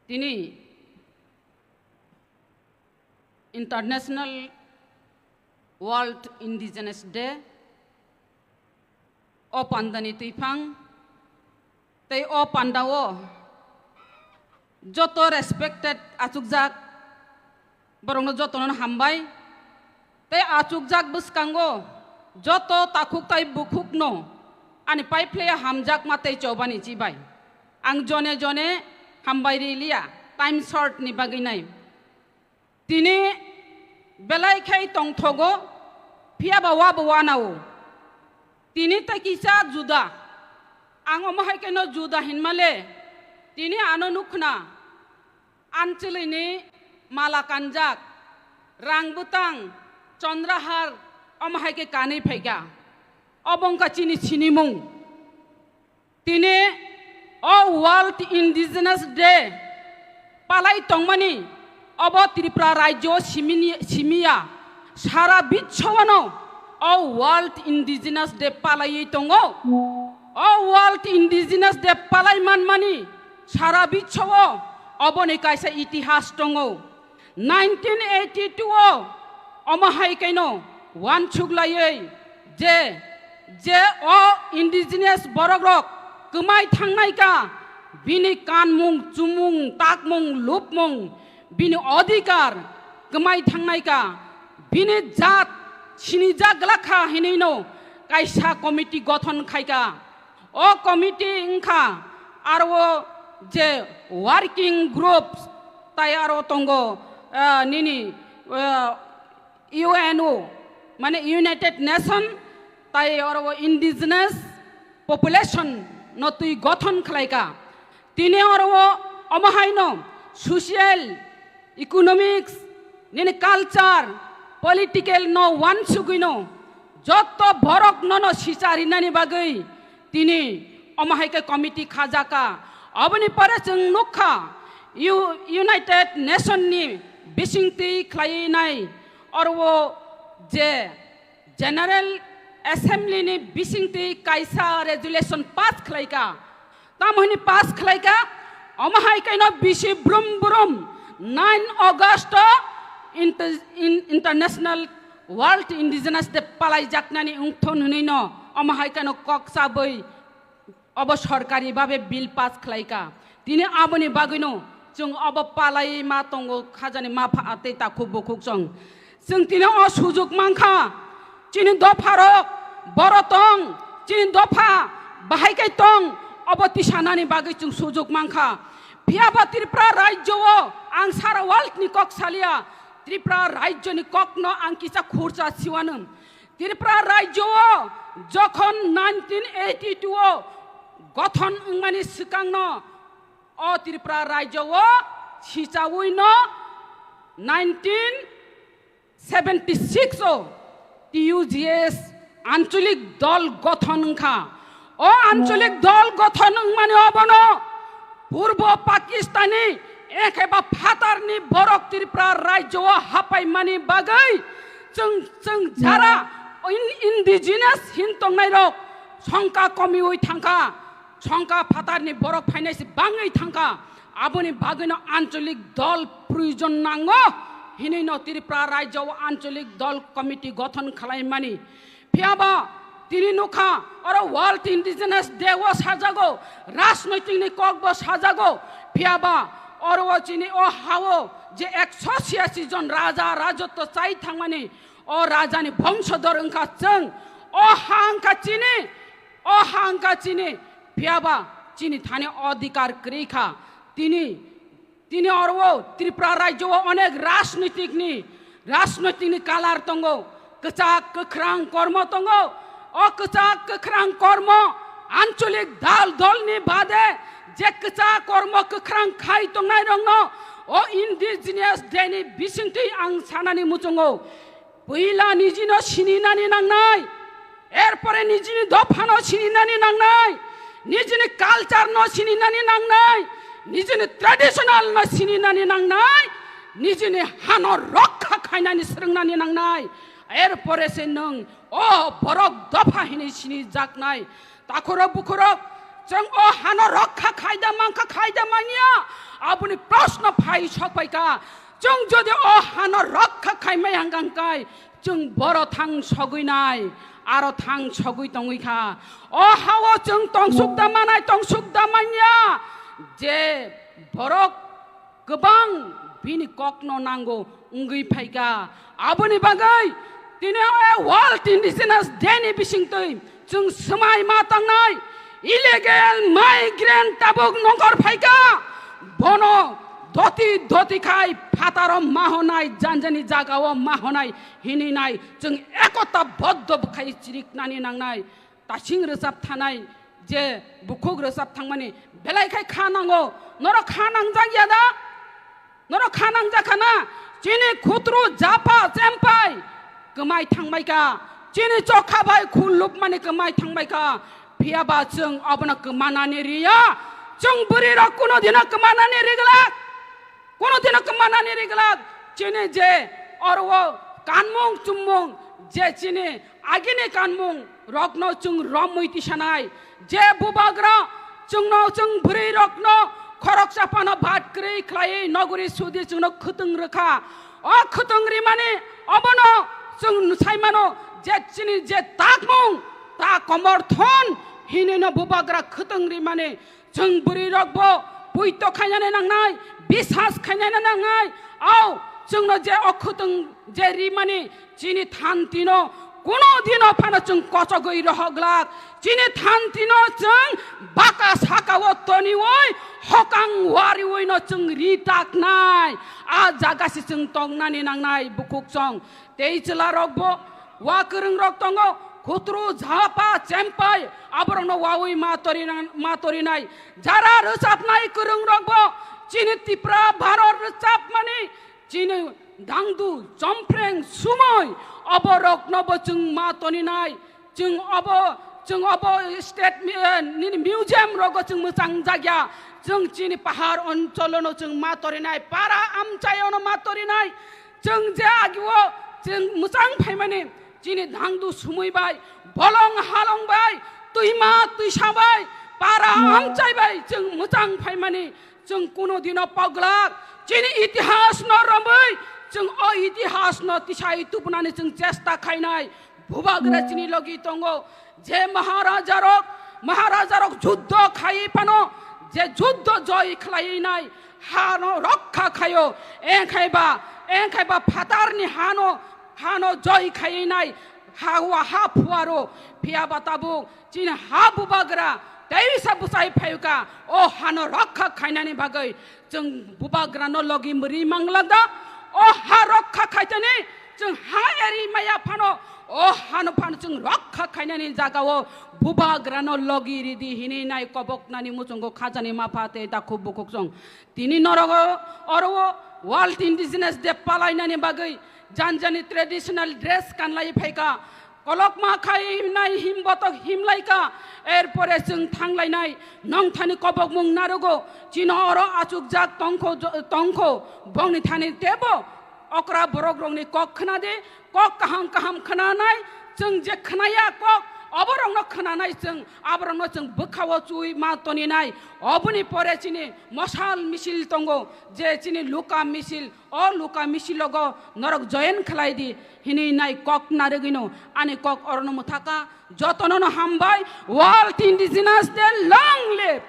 তিনি international world indigenous day ও পান্দানি তুইফাং তাই ও পান্দাও যত রেসপেক্টেড আচুকজাক বরং যতন হামবাই তাই আচুকজাক বসকাঙ্গো যত তাকুক তাই বুকুক ন আনি পাইপ্লে হামজাক মাতাই চৌবানি চিবাই आं जने जने हामबायरि लिया टाइम शर्ट नि बागै नाय तिनि बेलायखाय तंथगो फियाबा वाबो वानाव तिनि तकिसा जुदा आं अमहायकेनो जुदा हिनमाले तिनि आनो नुखना आनचलिनि माला कानजाक रांबुतां चंद्रहार अमहायके कानै फैगा अबंका चिनि चिनिमुं तिनि ओ वर्ल्ड इंडिजिनस डे पालाई तंगमानी अब त्रिपुरा राज्य सिमिया सारा बिच्छवानो ओ वर्ल्ड इंडिजिनस डे पालाई तंगो ओ वर्ल्ड इंडिजिनस डे पालाई मानमानी सारा बिच्छवो अबनि कायसा इतिहास तंगो 1982 अमहाय कैनो वान छुगलायै जे जे ओ इंडिजिनस बरग्रक कमाई थांनायका बिनि कानमुं चुमुं ताकमुं लुपमुं बिनि अधिकार कमाई थांनायका बिनि जात सिनि जागलाखा हिनैनो कायसा कमिटी गठन खायका ओ कमिटी इंखा आरो जे वर्किंग ग्रुप्स ताय आरो तंगो निनि यूएनओ माने यूनाइटेड नेशन ताय आरो इंडिजिनस पपुलेशन नतुई गठन खलायका तिने और वो अमहायनो सोशल इकोनॉमिक्स निने कल्चर पॉलिटिकल नो वन सुगिनो जत भरक ननो सिचारि नानि बागै तिने अमहायके कमिटी खाजाका अबनि परे जों नुखा यूनाइटेड नेशन नि बिसिंति खलायनाय और वो जे जनरल असेंबली ने बिसिंगति कायसा रेजुलेशन पास खलायका तामहनि पास खलायका अमहाय कैनो बिसि ब्रुम ब्रुम 9 अगस्त international world indigenous day पालाई जाकनानि उंथन हुनैनो अमहाय canoe कक्सा बै अब सरकारी भाबे बिल पास खलायका दिनै आबनि बागैनो जों अब पालाई मा तंगो खाजानि मा फाते ताखु बुकुक जों दिनै अ सुजुग मांखा चिनि दफारक बरतं चिनि दफा बाहायकै तं अबति सानानि बागै जों सुजुग मांखा फियाबा त्रिपुरा राज्यव आं सारा वर्ल्ड नि कक्सालिया त्रिपुरा राज्यनि ककनो आं किसा खुरचा सिवानो त्रिपुरा राज्यव जखन 1982 गठन माने सिकांनो अ त्रिपुरा राज्यव सिचावैनो 1976 TUGS आंचलिक दल गठन खा ओ आंचलिक दल गठन माने अबनो पूर्व पाकिस्तानी एखेबा फातारनि बरक त्रिपुरा राज्य हापाय माने बागै जों जारा इंडिजिनस हिनतंनाय रक संका कमिवै थांखा संका फातारनि बरक फाइनायसि बाङै थांखा आबनि बागैनो आंचलिक दल प्रयोजन नांगो हिनैनो त्रिपुरा राज्य आंचलिक दल कमिटी गठन खालायमानि फियाबा तिनि नुखा और वर्ल्ड इंडिजिनस डे वो साजागो राजनैतिक नि ककबो साजागो फियाबा और वो चिनि ओ हावो जे 186 जन राजा राजत्व चाइ थांमानि ओ राजानि वंशधर अंखा जों ओ हांखा चिनि फियाबा चिनि थाने अधिकार क्रिखा तिनि और वो त्रिपुरा राज्य अनेक राजनैतिक नि कालार तंगो कचाक कख्रां कर्म तंगो ओ कचाक कख्रां कर्म आंचलिक दल नि बादे जे कचाक कर्म कख्रां खाय तंनाय रंगनो ओ इंडिजिनियास डे नि बिसिंथि आं सानानि मुचंगो पहिला निजिनो सिनिनानि नांनाय एरपरे निजिनि दफानो सिनिनानि नांनाय निजिनि कालचार न सिनिनानि नांनाय निजिनि ट्रेडिशनल न सिनिनानि नांनाय निजिनि हानो रक्षा खायनानि सोलोंनानि नांनाय एरपरे से नों ओ बरक दफा हिनि सिनि जाकनाय ताखुरक बुखुरक जों ओ हानो रक्षा खायदा मांखा खायदा मानिया abuni prashna phai sakpai ka chung jodi o hano rakha khaimai hangangkai chung boro thang sagui nai aro thang sagui tongui kha o hawo chung tongsukda manai tongsukda manya je borok gobang bini kokno nango ungui phaika abuni bagai tini World Indigenous Day ni bisingtoi chung semai matang nai illegal migrant tabuk nongkor phaika bono ধতি খাই ফাতার মাহনাই জানজানি জাগাও মাহনাই হিনি নাই जों একতা বদ্ধ খাই চিরিক নানি নাংনাই তাসিং রসাব থানাই যে বুখক রসাব থাংমানি বেলাইখাই খানাंगो নর খানাং জাগিয়াদা নর খানাং জাখানা চিনি খুত্রু জাপা চেম্পাই গমাই থাংমাইকা চিনি চখা ভাই খুলুপ মানে গমাই থাংমাইকা फियाबा जों अबना गमानानि रिया जों बुरि र कुनो दिन गमानानि रिगला কোনো দিন কমানানি রেগলাক চিনে যে অরও কানমং চুমং যে চিনে আগিনে কানমং রগ্ন চুং রমইতি সানাই যে বুবাগ্রা চুংনো চুং ভুরি রগ্ন খরক চাপানো ভাত ক্রই খ্লাই নগরী সুদি চুংনো খুতুং রেখা অ খুতুং রি মানে অবনো চুং সাইমানো যে চিনি যে তাকমং তা কমরথন হিনেনো বুবাগ্রা খুতুং রি মানে চুং বুরি রগবো পুইতো খাইনানে নাংনাই বিশ্বাস খাইনানে নাংনাই আও जोंनो जे अखुतुं जे रिमानि चिनि थान्तिनो कोनो दिनो फानो जों कचगै रहग्लाक चिनि थान्तिनो जों बाका साकाव तनि ओइ हकां वारि ओइनो जों रिताकनाय आ जागासि जों तंगनानि नांनाय बुकुक जों तेइचला रगबो वा करं रग तंगो खुत्रु झापा चेम्पाय आबरनो वावै मातरिनाय जारा रोजाबनाय करं रगबो चिनि तिप्रा भारत रोजाब माने चिनि दांदु जमफ्रें सुमय अबरक नब जों मातनिनाय जों अब स्टेट मिउजियाम रग जों मोजां जागिया जों चिनि पहाड़ अंचलनो जों मातरिनाय पारा आमचायनो मातरिनाय जों जे आगिवो जों मोजां फायमाने चिनि दांदु सुमैबाय बलं हालंबाय तुइमा तुइसाबाय पारा आमचायबाय जों मोजां फायमाने जों कोनो दिनो पगलाक चिनि इतिहास न रमै जों अ इतिहास न तिसाइ तुपनानै जों चेष्टा खायनाय भुबाग्रा चिनि लगि दंगो जे महाराजारक जुद्ध खाइ पानो जे जुद्ध जय खालायनाय हानो रक्षा खायो एंखायबा फातारनि हानो जय खायनाय हावा हा फुवारो फियाबा ताबु चिनि हा बुबाग्रा तेइसा बुसाइ फायुका ओ हानो रक्षा खायनानि बागै जों बुबाग्रा न लगि मरि मांगलादा ओ हा रक्षा खायतनि जों हा एरि माया फानो ओ हानो फानो जों रक्षा खायनानि जागाओ बुबाग्रा न लगि रिदि हिनि नाय कबकनानि मुचंगो खाजानि माफाते दाखु बुकुक जों तिनि नरगो अरओ वर्ल्ड इंडिजिनास डे पालायनानि बागै जानजानि ट्रेडिशनल ड्रेस गानलाय फायका कलक मा खायनाय हिमबतक हिमलायका एरपरे जों थांलायनाय नंथानि कबक मुं नारगो चिनो अरो आचुक जाक तंखो बंनि थानि तेबो अक्रा बरक रंनि कक खोनादे कक काहाम खोनानाय जों जे खोनाया कक अबरंनो खोनानाय जों आबरंनो जों बोखावो चुइ मातनिनाय अबनि परे चिनि मसाल मिसिल तंगो जे चिनि लुका मिसिल अ लुका मिसिलगो नरक जयन खलायदि हिनि नाय कक नारगिनो आनि कक अरनो मुथाका जतननो हामबाय वर्ल्ड इंडिजिनास डे लंग लिव